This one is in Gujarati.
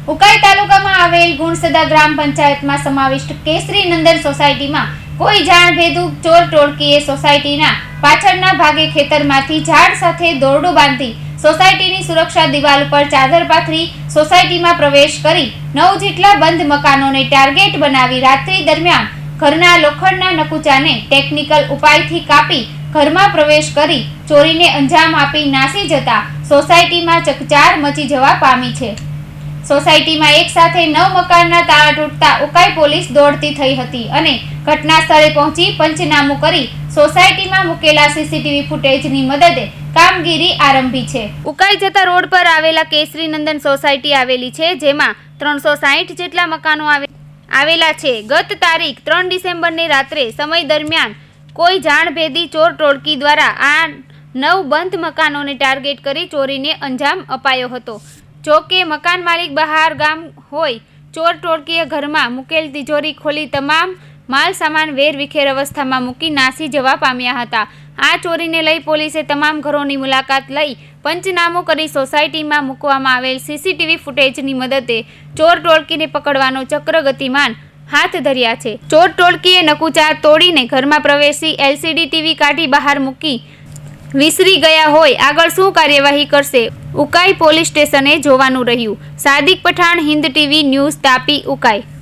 ઉકાઈ તાલુકામાં આવેલ ગુણસદા ગ્રામ પંચાયતમાં સમાવિષ્ટ કેસરી નંદન સોસાયટીમાં કોઈ જાણભેદુ ચોર ટોળકીએ સોસાયટીના પાછળના ભાગે ખેતરમાંથી ઝાડ સાથે દોરડું બાંધી સોસાયટીની સુરક્ષા દિવાલ ઉપર ચાદર પાથરી સોસાયટીમાં પ્રવેશ કરી 9 જેટલા બંધ મકાનોને ટાર્ગેટ બનાવી રાત્રિ દરમિયાન ઘરના લોખંડના નકુચાને ટેકનિકલ ઉપાયથી કાપી ઘરમાં પ્રવેશ કરી ચોરીને અંજામ આપી નાસી જતા સોસાયટીમાં ચકચાર મચી જવા પામી છે। સોસાયટીમાં એક સાથે 9 મકાનના તાળા તૂટતા ઉકાઈ પોલીસ દોડતી થઈ હતી અને ઘટના સ્થળે પહોંચી પંચનામું કરી સોસાયટીમાં મૂકેલા સીસીટીવી ફૂટેજની મદદે કામગીરી આરંભી છે। ઉકાઈ જતા રોડ પર આવેલા કેસરી નંદન સોસાયટી આવેલી છે, જેમાં 360 જેટલા મકાનો આવેલા છે। ગત તારીખ 3 ડિસેમ્બરની રાત્રે સમય દરમિયાન કોઈ જાણભેદી ચોર ટોળકી દ્વારા આ 9 બંધ મકાનોને ટાર્ગેટ કરી ચોરીને અંજામ અપાયો હતો। જો કે મકાન માલિક બહાર ગામ હોય ચોર ટોળકીએ ઘરમાં મૂકેલ તિજોરી ખોલી તમામ માલ સામાન વેરવિખેર અવસ્થામાં મૂકી નાસી જવા પામ્યા હતા। આ ચોરીને લઈ પોલીસે તમામ ઘરોની મુલાકાત લઈ પંચનામું કરી સોસાયટીમાં મૂકવામાં આવેલ સીસીટીવી ફૂટેજની મદદે ચોર ટોળકીને પકડવાનો ચક્ર ગતિમાન હાથ ધર્યા છે। ચોર ટોળકીએ નકુચા તોડીને ઘરમાં પ્રવેશી એલસીડી ટીવી કાઢી બહાર મૂકી વિસરી ગયા હોય આગળ શું કાર્યવાહી કરશે ઉકાઈ પોલીસ સ્ટેશને જોવાનું રહ્યું। Sadiq Pathan, Hind TV news, Tapi, Ukai.